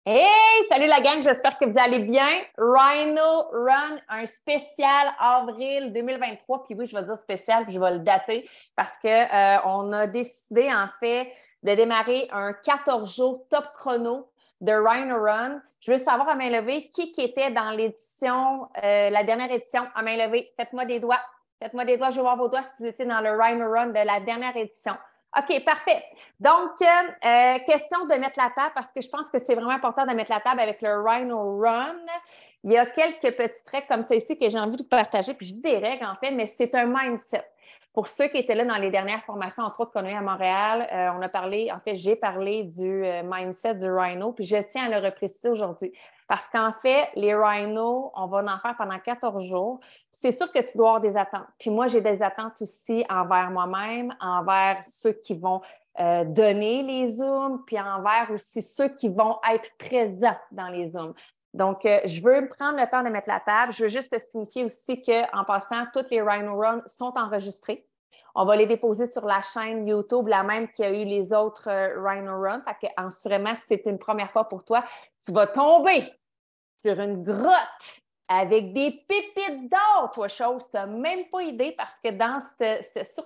Hey, salut la gang, j'espère que vous allez bien. Rhino Run, un spécial avril 2023. Puis oui, je vais dire spécial, puis je vais le dater parce que on a décidé en fait de démarrer un 14 jours top chrono de Rhino Run. Je veux savoir à main levée qui était dans l'édition, la dernière édition à main levée. Faites-moi des doigts. Faites-moi des doigts, je veux voir vos doigts si vous étiez dans le Rhino Run de la dernière édition. OK, parfait. Donc, question de mettre la table parce que je pense que c'est vraiment important de mettre la table avec le Rhino Run. Il y a quelques petits traits comme ça ici que j'ai envie de vous partager. Puis je dis des règles en fait, mais c'est un mindset. Pour ceux qui étaient là dans les dernières formations, entre autres qu'on a eu à Montréal, on a parlé, en fait, j'ai parlé du mindset du Rhino, puis je tiens à le repréciser aujourd'hui. Parce qu'en fait, les rhinos, on va en faire pendant 14 jours. C'est sûr que tu dois avoir des attentes. Puis moi, j'ai des attentes aussi envers moi-même, envers ceux qui vont donner les Zooms, puis envers aussi ceux qui vont être présents dans les Zooms. Donc, je veux prendre le temps de mettre la table. Je veux juste te signifier aussi qu'en passant, toutes les Rhino Run sont enregistrées. On va les déposer sur la chaîne YouTube, la même qui a eu les autres Rhino Run. Fait que, assurément, si c'est une première fois pour toi, tu vas tomber sur une grotte avec des pépites d'or, toi, chose. Tu n'as même pas idée parce que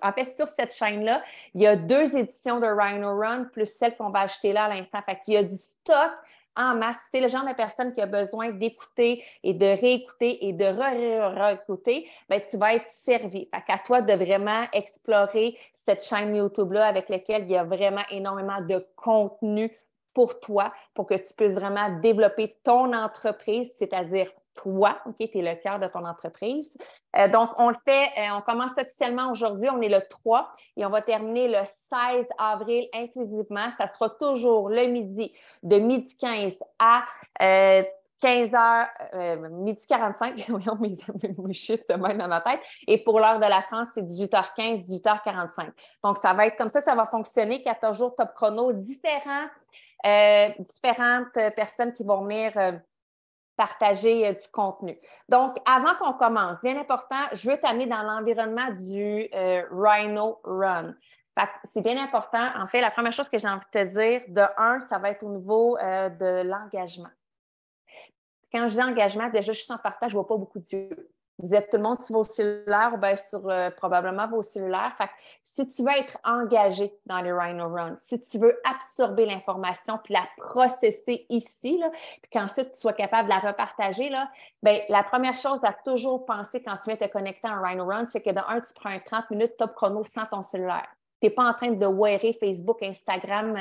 en fait, sur cette chaîne-là, il y a 2 éditions de Rhino Run plus celle qu'on va acheter là à l'instant. Fait qu'il y a du stock en masse. Si tu es le genre de personne qui a besoin d'écouter et de réécouter et de réécouter, ben, tu vas être servi. Fait qu'à toi de vraiment explorer cette chaîne YouTube-là avec laquelle il y a vraiment énormément de contenu pour toi, pour que tu puisses vraiment développer ton entreprise, c'est-à-dire toi, OK, tu es le cœur de ton entreprise. Donc, on le fait, on commence officiellement aujourd'hui, on est le 3 et on va terminer le 16 avril inclusivement. Ça sera toujours le midi, de midi 15 à 15h, midi 45, voyons, mes chiffres se mêlent dans ma tête. Et pour l'heure de la France, c'est 18h15, 18h45. Donc, ça va être comme ça que ça va fonctionner, 14 jours top chrono, différentes personnes qui vont venir partager du contenu. Donc, avant qu'on commence, bien important, je veux t'amener dans l'environnement du Rhino Run. C'est bien important. En fait, la première chose que j'ai envie de te dire, de un, ça va être au niveau de l'engagement. Quand je dis engagement, déjà, je suis en partage, je ne vois pas beaucoup d'yeux. Vous êtes tout le monde sur vos cellulaires ou bien sur probablement vos cellulaires. Fait que si tu veux être engagé dans les Rhino Run, si tu veux absorber l'information puis la processer ici, là, puis qu'ensuite tu sois capable de la repartager, là, bien, la première chose à toujours penser quand tu viens te connecter à un Rhino Run, c'est que de un, tu prends un 30 minutes top chrono sans ton cellulaire. Tu n'es pas en train de wearer Facebook, Instagram,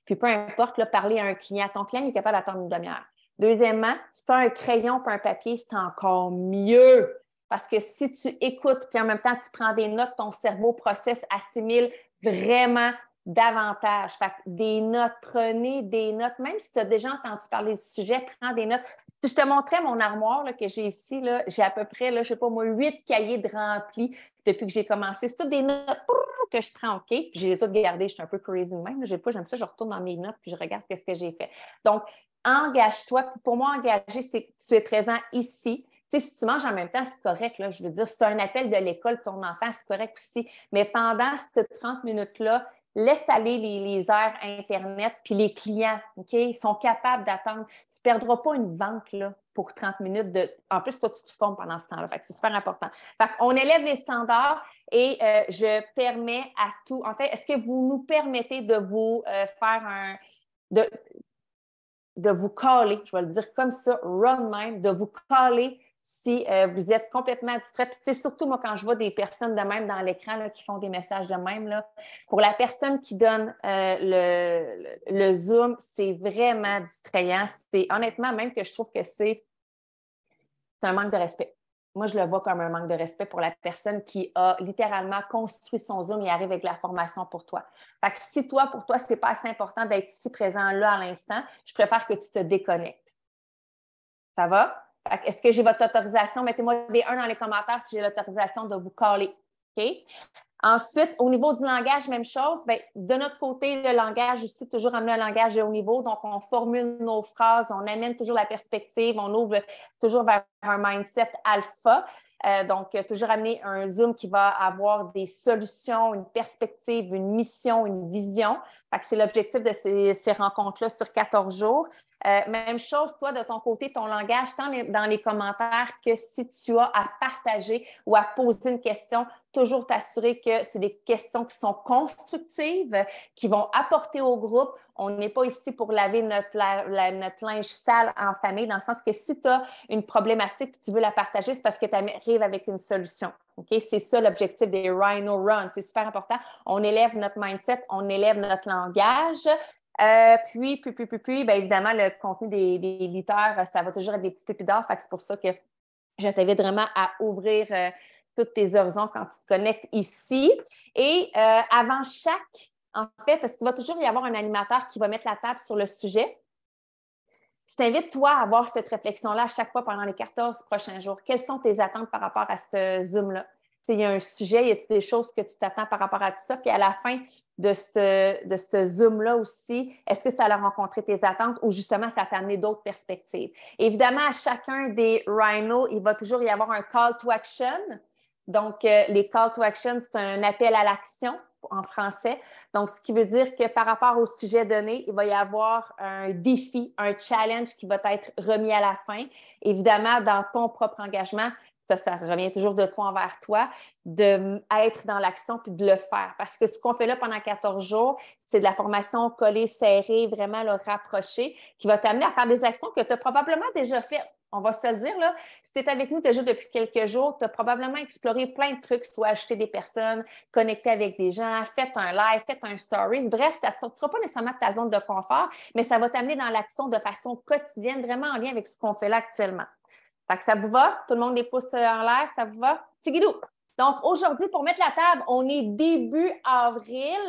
puis peu importe, là, parler à un client. Ton client est capable d'attendre une demi-heure. Deuxièmement, si tu as un crayon et un papier, c'est encore mieux. Parce que si tu écoutes, puis en même temps, tu prends des notes, ton cerveau processe, assimile vraiment davantage. Fait que des notes, prenez des notes. Même si tu as déjà entendu parler du sujet, prends des notes. Si je te montrais mon armoire là, que j'ai ici, j'ai à peu près, là, je ne sais pas moi, 8 cahiers de remplis depuis que j'ai commencé. C'est toutes des notes que je prends, OK? Puis j'ai toutes gardées. Je suis un peu crazy de même. J'aime ça, je retourne dans mes notes puis je regarde ce que j'ai fait. Donc, engage-toi. Pour moi, engager, c'est que tu es présent ici. Tu sais, si tu manges en même temps, c'est correct. Là. Je veux dire, si tu as un appel de l'école, ton enfant, c'est correct aussi. Mais pendant ces 30 minutes-là, laisse aller les heures Internet, puis les clients, OK? Ils sont capables d'attendre. Tu ne perdras pas une vente là, pour 30 minutes. En plus, toi, tu te formes pendant ce temps-là. Fait que c'est super important. Fait qu'on élève les standards et je permets à tout. En fait, est-ce que vous nous permettez de vous faire de vous caller, je vais le dire comme ça, run même, de vous caller si vous êtes complètement distrait. Puis, tu sais, surtout, moi, quand je vois des personnes de même dans l'écran là, qui font des messages de même, là, pour la personne qui donne le Zoom, c'est vraiment distrayant. C'est honnêtement même que je trouve que c'est un manque de respect. Moi, je le vois comme un manque de respect pour la personne qui a littéralement construit son Zoom et arrive avec la formation pour toi. Fait que si toi, pour toi, ce n'est pas assez important d'être ici présent là à l'instant, je préfère que tu te déconnectes. Ça va? Fait que est-ce que j'ai votre autorisation? Mettez-moi des 1 dans les commentaires si j'ai l'autorisation de vous caller. OK? Ensuite, au niveau du langage, même chose. Bien, de notre côté, le langage aussi, toujours amener un langage de haut niveau. Donc, on formule nos phrases, on amène toujours la perspective, on ouvre toujours vers un mindset alpha. Donc, toujours amener un Zoom qui va avoir des solutions, une perspective, une mission, une vision. Fait que c'est l'objectif de ces rencontres-là sur 14 jours. Même chose, toi, de ton côté, ton langage, tant dans les commentaires que si tu as à partager ou à poser une question, toujours t'assurer que c'est des questions qui sont constructives, qui vont apporter au groupe. On n'est pas ici pour laver notre linge sale en famille, dans le sens que si tu as une problématique et tu veux la partager, c'est parce que tu arrives avec une solution. Okay? C'est ça l'objectif des Rhino Run. C'est super important. On élève notre mindset, on élève notre langage. Puis, bien évidemment, le contenu des leaders, ça va toujours être des petits pépis d'or. C'est pour ça que je t'invite vraiment à ouvrir tous tes horizons quand tu te connectes ici. Et avant en fait, parce qu'il va toujours y avoir un animateur qui va mettre la table sur le sujet, je t'invite, toi, à avoir cette réflexion-là à chaque fois pendant les 14 prochains jours. Quelles sont tes attentes par rapport à ce Zoom-là? Il y a un sujet, y a-t-il des choses que tu t'attends par rapport à tout ça? Puis à la fin de ce Zoom-là aussi, est-ce que ça a rencontré tes attentes ou justement ça t'a amené d'autres perspectives? Évidemment, à chacun des Rhino, il va toujours y avoir un call to action. Donc, les call to action, c'est un appel à l'action en français. Donc, ce qui veut dire que par rapport au sujet donné, il va y avoir un défi, un challenge qui va être remis à la fin. Évidemment, dans ton propre engagement, ça revient toujours de toi envers toi, d'être dans l'action puis de le faire. Parce que ce qu'on fait là pendant 14 jours, c'est de la formation collée, serrée, vraiment le rapprocher, qui va t'amener à faire des actions que tu as probablement déjà faites. On va se le dire, là, si tu es avec nous déjà depuis quelques jours, tu as probablement exploré plein de trucs, soit acheter des personnes, connecter avec des gens, fait un live, fait un stories. Bref, ça ne te sortira pas nécessairement de ta zone de confort, mais ça va t'amener dans l'action de façon quotidienne, vraiment en lien avec ce qu'on fait là actuellement. Fait que ça vous va? Tout le monde des pouces en l'air, ça vous va? Tigidou! Donc, aujourd'hui, pour mettre la table, on est début avril.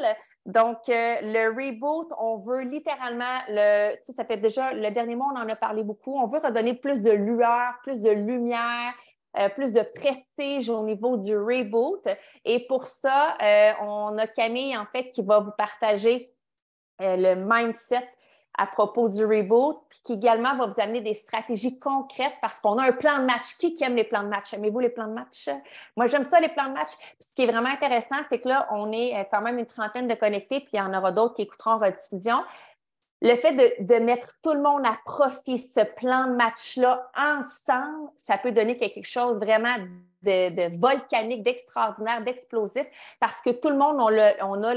Donc, le reboot, on veut littéralement, tu sais, ça fait déjà, le dernier mois, on en a parlé beaucoup. On veut redonner plus de lueur, plus de lumière, plus de prestige au niveau du reboot. Et pour ça, on a Camille, en fait, qui va vous partager le mindset à propos du reboot, puis qui également va vous amener des stratégies concrètes parce qu'on a un plan de match. Qui aime les plans de match? Aimez-vous les plans de match? Moi, j'aime ça, les plans de match. Puis ce qui est vraiment intéressant, c'est que là, on est quand même une trentaine de connectés, puis il y en aura d'autres qui écouteront en rediffusion. Le fait de mettre tout le monde à profit, ce plan de match-là ensemble, ça peut donner quelque chose vraiment de volcanique, d'extraordinaire, d'explosif, parce que tout le monde, on a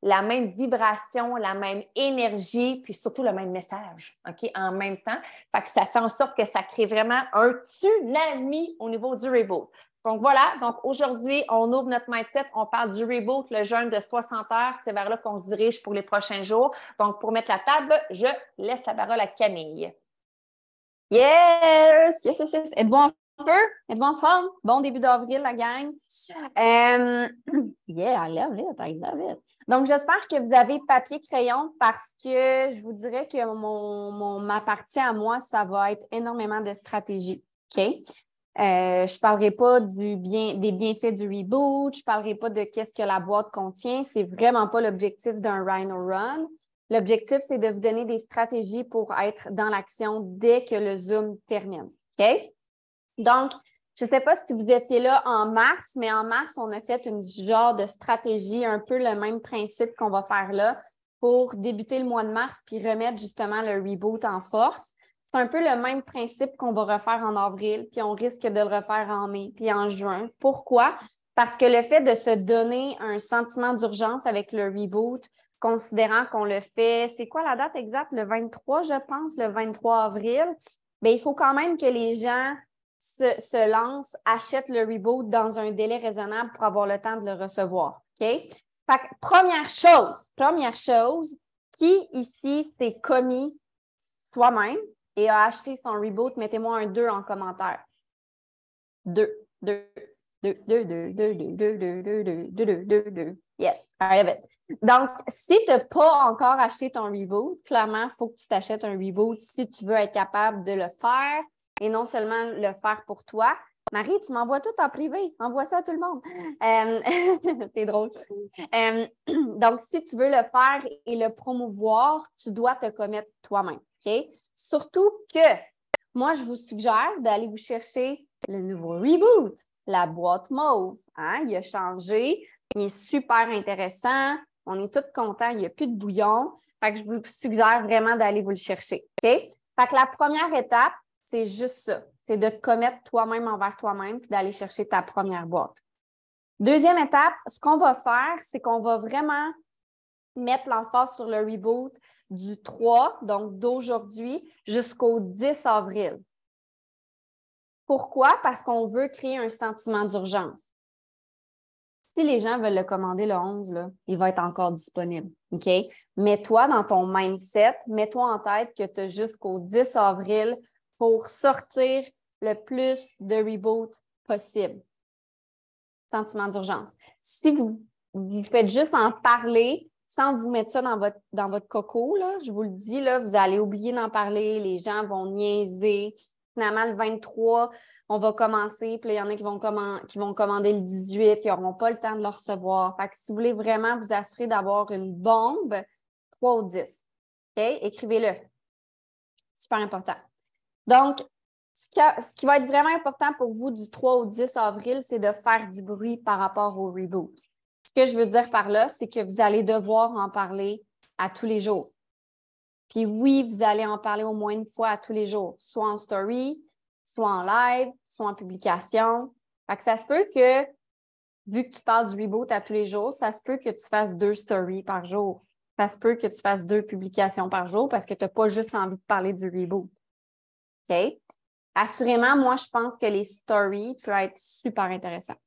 la même vibration, la même énergie, puis surtout le même message, OK, en même temps. Fait que ça fait en sorte que ça crée vraiment un tsunami au niveau du reboot. Donc voilà, donc aujourd'hui, on ouvre notre mindset, on parle du reboot, le jeûne de 60 heures, c'est vers là qu'on se dirige pour les prochains jours. Donc pour mettre la table, je laisse la parole à Camille. Yes! Yes, yes, yes. Êtes-vous en feu? Êtes-vous en forme? Bon début d'avril, la gang. Yeah, I love it. I love it. Donc, j'espère que vous avez papier, crayon parce que je vous dirais que ma partie à moi, ça va être énormément de stratégie. OK? Je ne parlerai pas des bienfaits du reboot, je ne parlerai pas de qu'est-ce que la boîte contient. Ce n'est vraiment pas l'objectif d'un Rhino Run. L'objectif, c'est de vous donner des stratégies pour être dans l'action dès que le Zoom termine. OK? Donc, je ne sais pas si vous étiez là en mars, mais en mars, on a fait une genre de stratégie, un peu le même principe qu'on va faire là pour débuter le mois de mars puis remettre justement le reboot en force. C'est un peu le même principe qu'on va refaire en avril, puis on risque de le refaire en mai, puis en juin. Pourquoi? Parce que le fait de se donner un sentiment d'urgence avec le reboot, considérant qu'on le fait, c'est quoi la date exacte? Le 23, je pense, le 23 avril. Bien, il faut quand même que les gens se lancent, achètent le reboot dans un délai raisonnable pour avoir le temps de le recevoir. OK? Fait que première chose, qui ici s'est commis soi-même et a acheté son reboot, mettez-moi un 2 en commentaire. 2. Yes, I have it. Donc, si tu n'as pas encore acheté ton reboot, clairement, il faut que tu t'achètes un reboot si tu veux être capable de le faire et non seulement le faire pour toi, Marie, tu m'envoies tout en privé. Envoie ça à tout le monde. C'est drôle. Donc, si tu veux le faire et le promouvoir, tu dois te commettre toi-même. OK? Surtout que moi, je vous suggère d'aller vous chercher le nouveau Reboot, la boîte mauve. Hein? Il a changé. Il est super intéressant. On est tous contents. Il n'y a plus de bouillon. Fait que je vous suggère vraiment d'aller vous le chercher. OK? Fait que la première étape, c'est juste ça. C'est de te commettre toi-même envers toi-même puis d'aller chercher ta première boîte. Deuxième étape, ce qu'on va faire, c'est qu'on va vraiment mettre l'emphase sur le reboot du 3, donc d'aujourd'hui, jusqu'au 10 avril. Pourquoi? Parce qu'on veut créer un sentiment d'urgence. Si les gens veulent le commander le 11, là, il va être encore disponible. OK? Mets-toi dans ton mindset, mets-toi en tête que tu as jusqu'au 10 avril pour sortir le plus de reboot possible. Sentiment d'urgence. Si vous faites juste en parler sans vous mettre ça dans votre coco, là, je vous le dis, là, vous allez oublier d'en parler, les gens vont niaiser. Finalement, le 23, on va commencer, puis il y en a qui vont commander le 18, qui n'auront pas le temps de le recevoir. Fait que si vous voulez vraiment vous assurer d'avoir une bombe, 3 ou 10. OK? Écrivez-le. Super important. Donc, ce qui va être vraiment important pour vous du 3 au 10 avril, c'est de faire du bruit par rapport au reboot. Ce que je veux dire par là, c'est que vous allez devoir en parler à tous les jours. Puis oui, vous allez en parler au moins une fois à tous les jours, soit en story, soit en live, soit en publication. Fait que ça se peut que, vu que tu parles du reboot à tous les jours, ça se peut que tu fasses 2 stories par jour. Ça se peut que tu fasses 2 publications par jour parce que tu n'as pas juste envie de parler du reboot. OK? Assurément, moi, je pense que les stories peuvent être super intéressants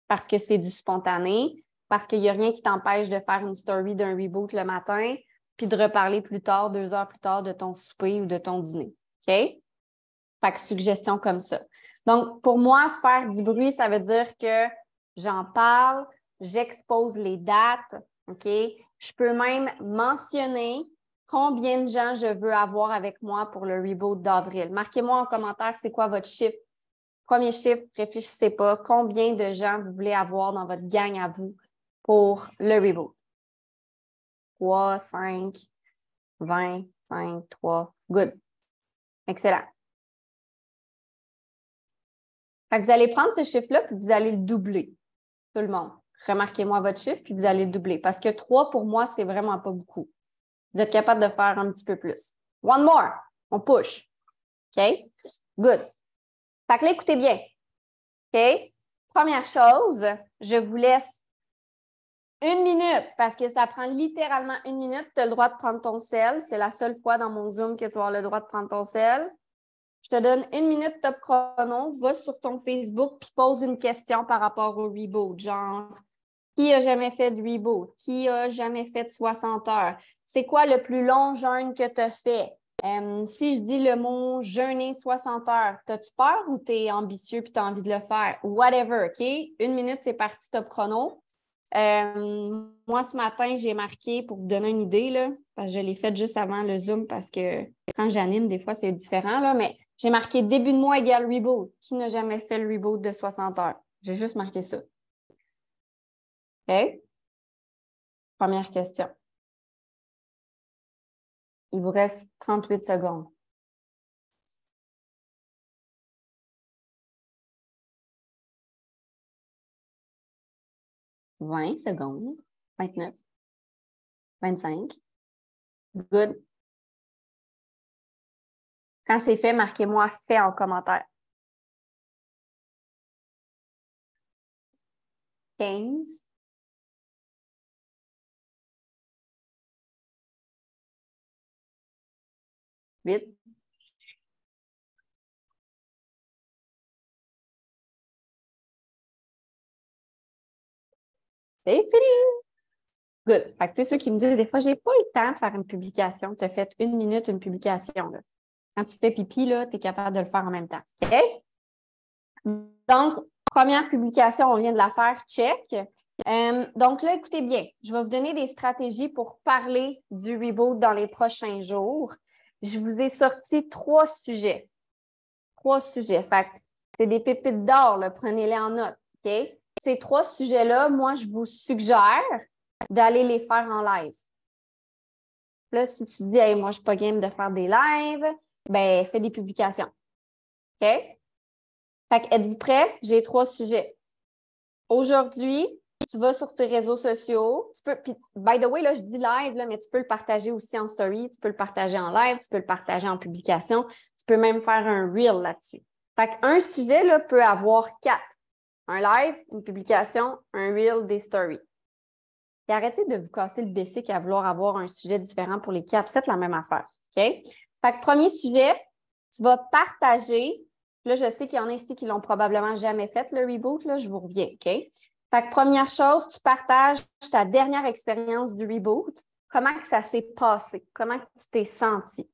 parce que c'est du spontané, parce qu'il n'y a rien qui t'empêche de faire une story d'un reboot le matin puis de reparler plus tard, 2 heures plus tard, de ton souper ou de ton dîner. OK? Fait que suggestion comme ça. Donc, pour moi, faire du bruit, ça veut dire que j'en parle, j'expose les dates, OK? Je peux même mentionner combien de gens je veux avoir avec moi pour le reboot d'avril. Marquez-moi en commentaire c'est quoi votre chiffre. Premier chiffre, réfléchissez pas. Combien de gens vous voulez avoir dans votre gang à vous pour le reboot? 3, 5, 20, 5, 3. Good. Excellent. Fait que vous allez prendre ce chiffre-là puis vous allez le doubler. Tout le monde. Remarquez-moi votre chiffre puis vous allez le doubler. Parce que 3, pour moi, c'est vraiment pas beaucoup. Vous êtes capable de faire un petit peu plus. One more. On push. OK? Good. Fait que là, écoutez bien. OK? Première chose, je vous laisse 1 minute parce que ça prend littéralement 1 minute. Tu as le droit de prendre ton sel. C'est la seule fois dans mon Zoom que tu vas avoir le droit de prendre ton sel. Je te donne 1 minute top chrono. Va sur ton Facebook puis pose une question par rapport au reboot. Genre, qui a jamais fait de reboot? Qui a jamais fait de 60 heures? C'est quoi le plus long jeûne que tu as fait? Si je dis le mot jeûner 60 heures, as-tu peur ou tu es ambitieux et tu as envie de le faire? Whatever, OK? 1 minute, c'est parti top chrono. Moi, ce matin, j'ai marqué, pour vous donner une idée, là, parce que je l'ai fait juste avant le Zoom parce que quand j'anime, des fois, c'est différent, là, mais j'ai marqué début de mois égale reboot. Qui n'a jamais fait le reboot de 60 heures? J'ai juste marqué ça. OK? Première question. Il vous reste 38 secondes. « 20 secondes. 29. 25. Good. Quand c'est fait, marquez-moi « fait » en commentaire. 15. Vite. C'est fini. Good. Fait que, tu sais, ceux qui me disent des fois, j'ai pas eu le temps de faire une publication. Tu as fait 1 minute, une publication. Là. Quand tu fais pipi, tu es capable de le faire en même temps. OK? Donc, première publication, on vient de la faire. Check. Donc là, écoutez bien. Je vais vous donner des stratégies pour parler du reboot dans les prochains jours. Je vous ai sorti 3 sujets. 3 sujets. Fait que C'est des pépites d'or, là. Prenez-les en note. OK? Ces 3 sujets-là, moi, je vous suggère d'aller les faire en live. Là, si tu te dis, hey, moi, je ne suis pas game de faire des lives, ben fais des publications. OK? Fait que êtes-vous prêts? J'ai 3 sujets. Aujourd'hui, tu vas sur tes réseaux sociaux. Tu peux, puis, by the way, là, je dis live, là, mais tu peux le partager aussi en story, tu peux le partager en live, tu peux le partager en publication, tu peux même faire un reel là-dessus. Fait qu'un sujet là, peut avoir 4. Un live, une publication, un reel, des stories. Et arrêtez de vous casser le basic à vouloir avoir un sujet différent pour les 4. Faites la même affaire. OK? Fait que premier sujet, tu vas partager. Là, je sais qu'il y en a ici qui l'ont probablement jamais fait, le reboot. Là, je vous reviens. OK? Fait que première chose, tu partages ta dernière expérience du reboot. Comment que ça s'est passé? Comment tu t'es senti?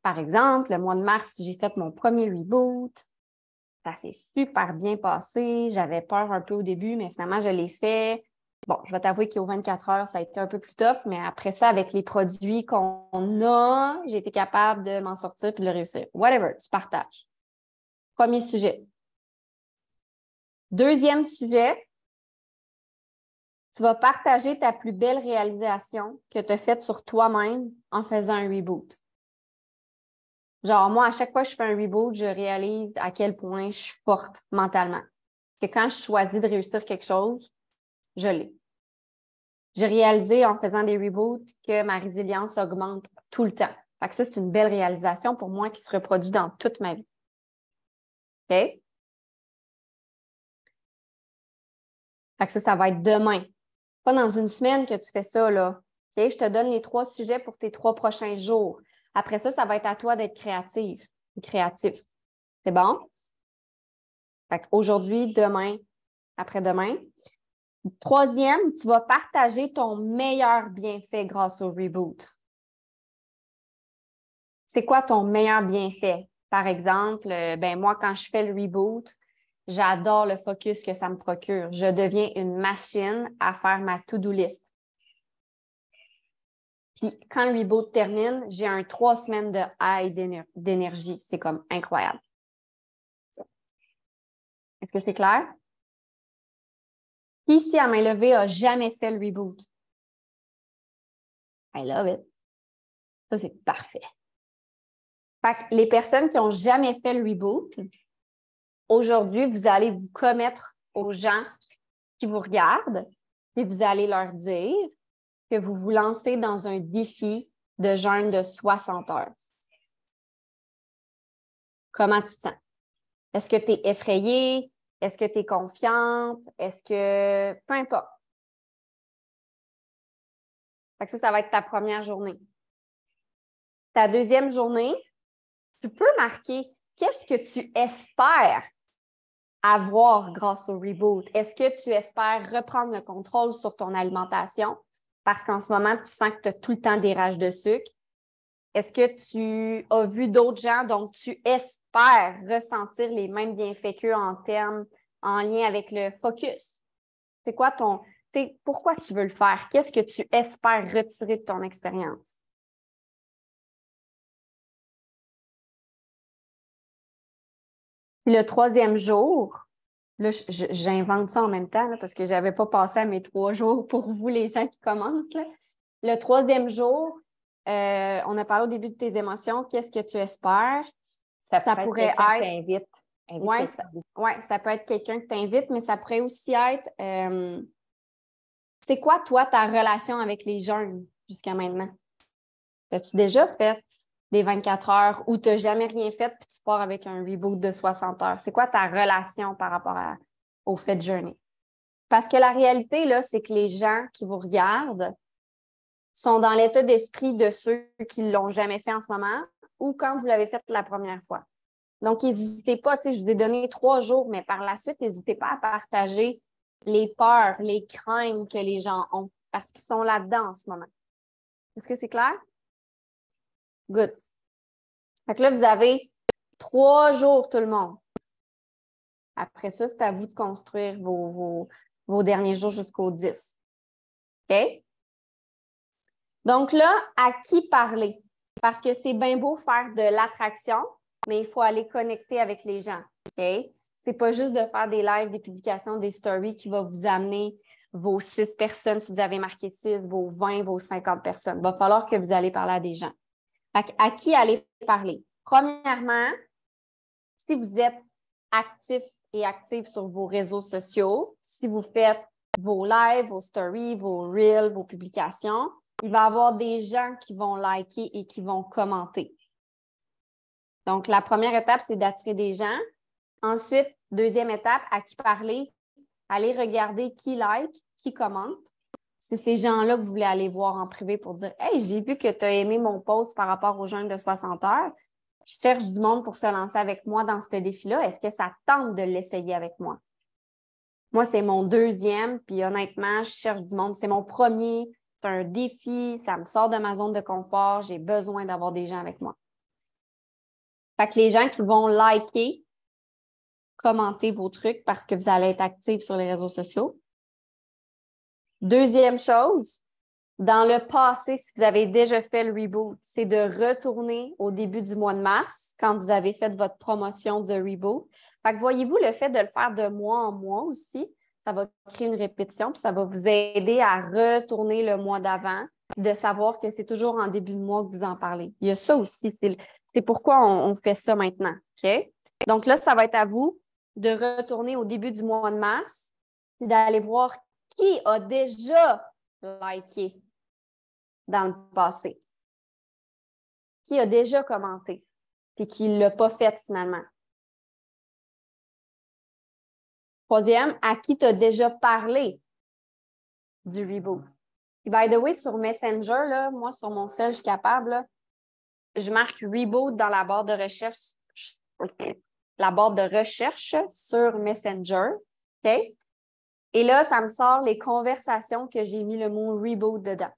Par exemple, le mois de mars, j'ai fait mon premier reboot. Ça s'est super bien passé. J'avais peur un peu au début, mais finalement, je l'ai fait. Bon, je vais t'avouer qu'aux 24 heures, ça a été un peu plus tough, mais après ça, avec les produits qu'on a, j'ai été capable de m'en sortir et de le réussir. Whatever, tu partages. Premier sujet. Deuxième sujet, tu vas partager ta plus belle réalisation que tu as faite sur toi-même en faisant un reboot. Genre, moi, à chaque fois que je fais un reboot, je réalise à quel point je suis forte mentalement. Que quand je choisis de réussir quelque chose, je l'ai. J'ai réalisé en faisant des reboots que ma résilience augmente tout le temps. Fait que ça, c'est une belle réalisation pour moi qui se reproduit dans toute ma vie. OK? Fait que ça va être demain. Pas dans une semaine que tu fais ça, là. OK? Je te donne les 3 sujets pour tes 3 prochains jours. Après ça, ça va être à toi d'être créatif. C'est bon? Fait qu'aujourd'hui, demain, après-demain. Troisième, tu vas partager ton meilleur bienfait grâce au reboot. C'est quoi ton meilleur bienfait? Par exemple, moi, quand je fais le reboot, j'adore le focus que ça me procure. Je deviens une machine à faire ma to-do list. Puis quand le reboot termine, j'ai un 3 semaines de high d'énergie. C'est comme incroyable. Est-ce que c'est clair? Qui ici, à main levée, n'a jamais fait le reboot? I love it. Ça, c'est parfait. Fait que les personnes qui n'ont jamais fait le reboot, aujourd'hui, vous allez vous commettre aux gens qui vous regardent et vous allez leur dire que vous vous lancez dans un défi de jeûne de 60 heures. Comment tu te sens? Est-ce que tu es effrayée? Est-ce que tu es confiante? Est-ce que... Peu importe. Fait que ça va être ta première journée. Ta deuxième journée, tu peux marquer qu'est-ce que tu espères avoir grâce au reboot. Est-ce que tu espères reprendre le contrôle sur ton alimentation parce qu'en ce moment, tu sens que tu as tout le temps des rages de sucre? Est-ce que tu as vu d'autres gens, donc tu espères ressentir les mêmes bienfaits qu'eux en lien avec le focus? C'est quoi pourquoi tu veux le faire? Qu'est-ce que tu espères retirer de ton expérience? Le troisième jour, là, j'invente ça en même temps là, parce que je n'avais pas passé à mes 3 jours pour vous, les gens qui commencent. Là. Le troisième jour, on a parlé au début de tes émotions. Qu'est-ce que tu espères? Ça pourrait être... Oui, ça peut être quelqu'un qui t'invite, mais ça pourrait aussi être... c'est quoi, toi, ta relation avec les jeunes jusqu'à maintenant? As-tu déjà fait des 24 heures ou tu n'as jamais rien fait puis tu pars avec un reboot de 60 heures? C'est quoi ta relation par rapport au fait de jeûner? Parce que la réalité, là, c'est que les gens qui vous regardent sont dans l'état d'esprit de ceux qui ne l'ont jamais fait en ce moment ou quand vous l'avez fait la première fois. Donc, n'hésitez pas, je vous ai donné 3 jours, mais par la suite, n'hésitez pas à partager les peurs, les craintes que les gens ont parce qu'ils sont là-dedans en ce moment. Est-ce que c'est clair? Good. Fait que là, vous avez 3 jours, tout le monde. Après ça, c'est à vous de construire vos derniers jours jusqu'au 10. OK? Donc là, à qui parler? Parce que c'est bien beau faire de l'attraction, mais il faut aller connecter avec les gens. OK? C'est pas juste de faire des lives, des publications, des stories qui va vous amener vos 6 personnes, si vous avez marqué 6, vos 20, vos 50 personnes. Il va falloir que vous allez parler à des gens. À qui aller parler? Premièrement, si vous êtes actif et active sur vos réseaux sociaux, si vous faites vos lives, vos stories, vos reels, vos publications, il va y avoir des gens qui vont liker et qui vont commenter. Donc, la première étape, c'est d'attirer des gens. Ensuite, deuxième étape, à qui parler? Allez regarder qui like, qui commente. C'est ces gens-là que vous voulez aller voir en privé pour dire « Hey, j'ai vu que tu as aimé mon post par rapport au jeûne de 60 heures. Je cherche du monde pour se lancer avec moi dans ce défi-là. Est-ce que ça tente de l'essayer avec moi? » Moi, c'est mon deuxième, puis honnêtement, je cherche du monde. C'est mon premier. C'est un défi, ça me sort de ma zone de confort. J'ai besoin d'avoir des gens avec moi. Fait que les gens qui vont liker, commenter vos trucs parce que vous allez être actifs sur les réseaux sociaux. Deuxième chose, dans le passé, si vous avez déjà fait le reboot, c'est de retourner au début du mois de mars quand vous avez fait votre promotion de reboot. Fait que voyez-vous, le fait de le faire de mois en mois aussi, ça va créer une répétition, puis ça va vous aider à retourner le mois d'avant, de savoir que c'est toujours en début de mois que vous en parlez. Il y a ça aussi, c'est pourquoi on fait ça maintenant. OK? Donc là, ça va être à vous de retourner au début du mois de mars et d'aller voir qui a déjà liké dans le passé, qui a déjà commenté puis qui ne l'a pas fait finalement. Troisième, à qui tu as déjà parlé du reboot. Et by the way, sur Messenger, là, moi, sur mon cell, je suis capable, là, je marque reboot dans la barre de recherche, sur Messenger. OK? Et là, ça me sort les conversations que j'ai mis le mot reboot dedans.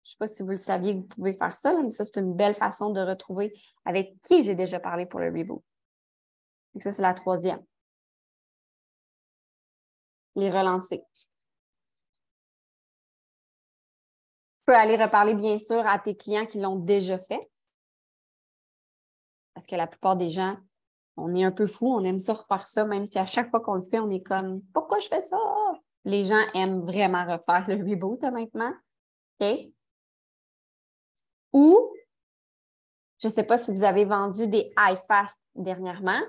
Je ne sais pas si vous le saviez que vous pouvez faire ça, là, mais ça, c'est une belle façon de retrouver avec qui j'ai déjà parlé pour le reboot. Donc ça, c'est la troisième. Les relancer. Tu peux aller reparler, bien sûr, à tes clients qui l'ont déjà fait. Parce que la plupart des gens, on est un peu fous, on aime ça refaire ça, même si à chaque fois qu'on le fait, on est comme « Pourquoi je fais ça? » Les gens aiment vraiment refaire le reboot, honnêtement. OK? Ou, je ne sais pas si vous avez vendu des iFast dernièrement,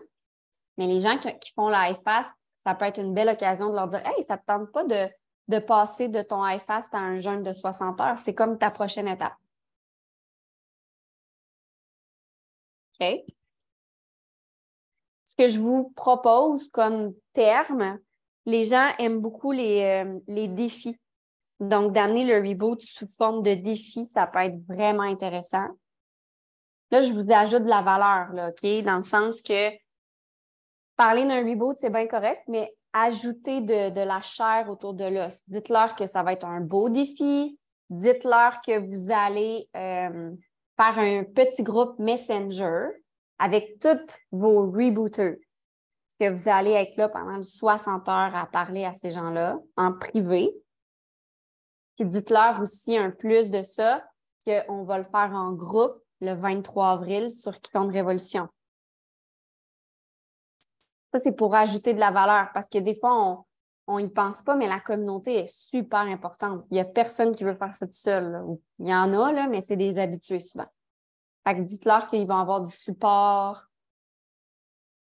mais les gens qui font le iFast, ça peut être une belle occasion de leur dire « Hey, ça ne te tente pas de passer de ton iFast à un jeûne de 60 heures? C'est comme ta prochaine étape. » OK? Ce que je vous propose comme terme, les gens aiment beaucoup les défis. Donc, d'amener le reboot sous forme de défi, ça peut être vraiment intéressant. Là, je vous ajoute de la valeur, là, OK? Dans le sens que parler d'un reboot, c'est bien correct, mais ajouter de la chair autour de l'os. Dites-leur que ça va être un beau défi. Dites-leur que vous allez faire un petit groupe Messenger avec tous vos rebooters. Que vous allez être là pendant 60 heures à parler à ces gens-là en privé. Puis dites-leur aussi un plus de ça, qu'on va le faire en groupe le 23 avril sur Quiconque Révolution. Ça, c'est pour ajouter de la valeur parce que des fois, on n'y pense pas, mais la communauté est super importante. Il n'y a personne qui veut faire ça tout seul, là. Il y en a, là, mais c'est des habitués souvent. Fait que dites-leur qu'ils vont avoir du support,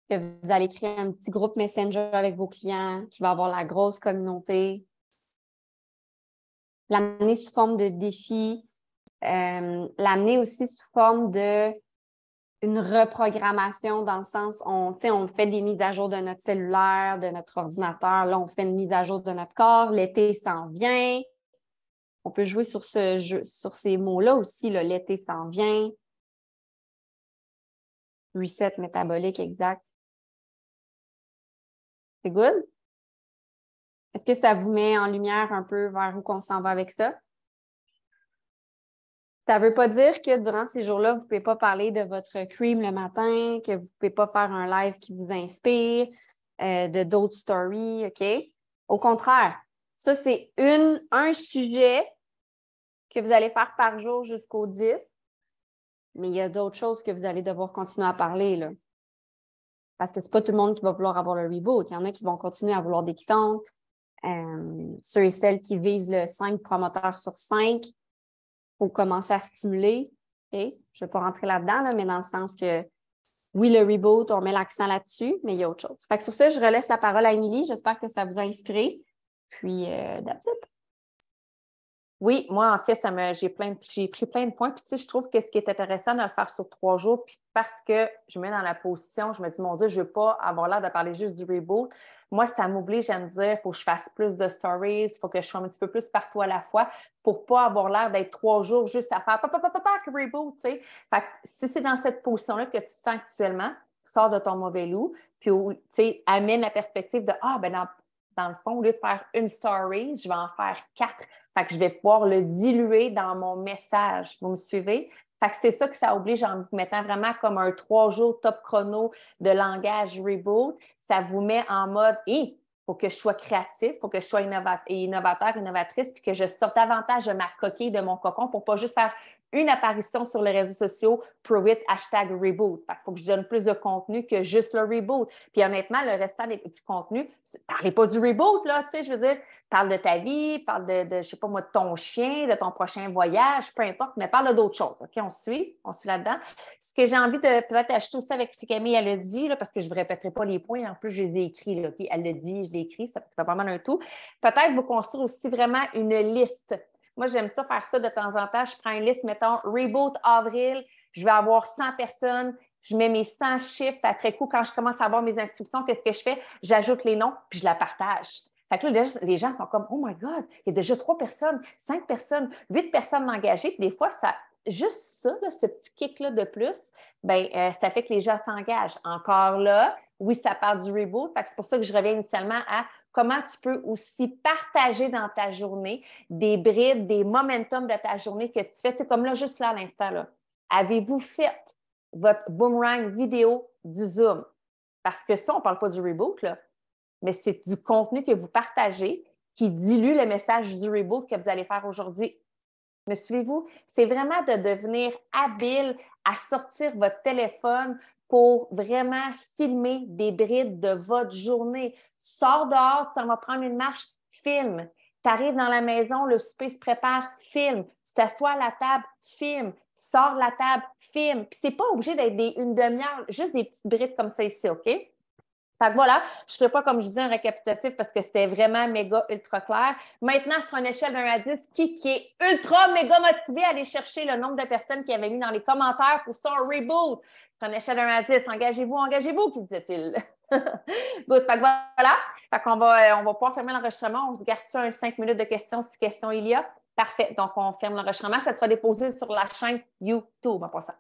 que vous allez créer un petit groupe Messenger avec vos clients, qui va avoir la grosse communauté. L'amener sous forme de défi, l'amener aussi sous forme de une reprogrammation dans le sens, on fait des mises à jour de notre cellulaire, de notre ordinateur. Là, on fait une mise à jour de notre corps. L'été s'en vient. On peut jouer sur ces mots-là aussi. Là, l'été s'en vient. Reset métabolique, exact. C'est good? Est-ce que ça vous met en lumière un peu vers où qu'on s'en va avec ça? Ça ne veut pas dire que durant ces jours-là, vous ne pouvez pas parler de votre cream le matin, que vous ne pouvez pas faire un live qui vous inspire, de d'autres stories, OK? Au contraire, ça, c'est un sujet que vous allez faire par jour jusqu'au 10. Mais il y a d'autres choses que vous allez devoir continuer à parler, là. Parce que c'est pas tout le monde qui va vouloir avoir le reboot. Il y en a qui vont continuer à vouloir des quittants. Ceux et celles qui visent le 5 promoteurs sur 5, il faut commencer à stimuler. Okay? Je ne vais pas rentrer là-dedans, là, mais dans le sens que oui, le reboot, on met l'accent là-dessus, mais il y a autre chose. Fait que sur ça, je relaisse la parole à Émilie. J'espère que ça vous a inspiré. Puis, that's it. Oui, moi, en fait, j'ai pris plein de points. Puis, tu sais, je trouve que ce qui est intéressant de le faire sur 3 jours, puis parce que je me mets dans la position, je me dis, mon Dieu, je ne veux pas avoir l'air de parler juste du reboot. Moi, ça m'oblige à me dire, il faut que je fasse plus de stories, il faut que je sois un petit peu plus partout à la fois pour ne pas avoir l'air d'être 3 jours juste à faire reboot, tu sais. Fait que si c'est dans cette position-là que tu te sens actuellement, sors de ton mauvais loup, puis, tu sais, amène la perspective de, dans le fond, au lieu de faire une story, je vais en faire 4. Fait que je vais pouvoir le diluer dans mon message. Vous me suivez? Fait que c'est ça que ça oblige en vous mettant vraiment comme un 3 jours top chrono de langage reboot. Ça vous met en mode, il faut que je sois créatif, il faut que je sois innovateur, innovatrice, puis que je sorte davantage de ma coquille, de mon cocon pour pas juste faire une apparition sur les réseaux sociaux, prove it, #reboot. Fait qu'il faut que je donne plus de contenu que juste le reboot. Puis honnêtement, le restant du contenu, parlez pas du reboot, là, tu sais, je veux dire, parle de ta vie, parle de, je sais pas moi, de ton chien, de ton prochain voyage, peu importe, mais parle d'autres choses, OK? On suit là-dedans. Ce que j'ai envie de peut-être acheter aussi avec ce qu'Camille, elle a dit, là, parce que je ne vous répéterai pas les points, en plus, je les ai écrits, là, OK? Elle l'a dit, je l'ai écrit, ça fait pas mal un tout. Peut-être vous construire aussi vraiment une liste. Moi, j'aime ça, faire ça de temps en temps. Je prends une liste, mettons, Reboot avril, je vais avoir 100 personnes, je mets mes 100 chiffres. Après coup, quand je commence à avoir mes inscriptions, qu'est-ce que je fais? J'ajoute les noms, puis je la partage. Fait que là, les gens sont comme, oh my God, il y a déjà 3 personnes, 5 personnes, 8 personnes engagées. Puis des fois, juste ça, là, ce petit kick-là de plus, ça fait que les gens s'engagent. Encore là, oui, ça parle du reboot. Fait que c'est pour ça que je reviens initialement à comment tu peux aussi partager dans ta journée des brides, des momentum de ta journée que tu fais. Tu sais, comme là, juste là, à l'instant, là, avez-vous fait votre boomerang vidéo du Zoom? Parce que ça, on ne parle pas du reboot, là, mais c'est du contenu que vous partagez qui dilue le message du reboot que vous allez faire aujourd'hui. Me suivez-vous? C'est vraiment de devenir habile à sortir votre téléphone pour vraiment filmer des brides de votre journée. Tu sors dehors, tu s'en vas prendre une marche, filme. Tu arrives dans la maison, le souper se prépare, filme. Tu t'assois à la table, filme. Tu sors de la table, filme. Puis c'est pas obligé d'être une demi-heure, juste des petites brides comme ça ici, OK? Fait que voilà, je ne ferai pas, comme je dis, un récapitulatif parce que c'était vraiment méga ultra clair. Maintenant, sur une échelle de 1 à 10, qui est ultra méga motivé à aller chercher le nombre de personnes qui avaient mis dans les commentaires pour son reboot? Sur une échelle de 1 à 10, engagez-vous, qui disait-il. Good. Fait que voilà. Fait qu'on on va pouvoir fermer l'enregistrement. On se garde-tu un 5 minutes de questions si question il y a? Parfait. Donc, on ferme l'enregistrement. Ça sera déposé sur la chaîne YouTube en passant.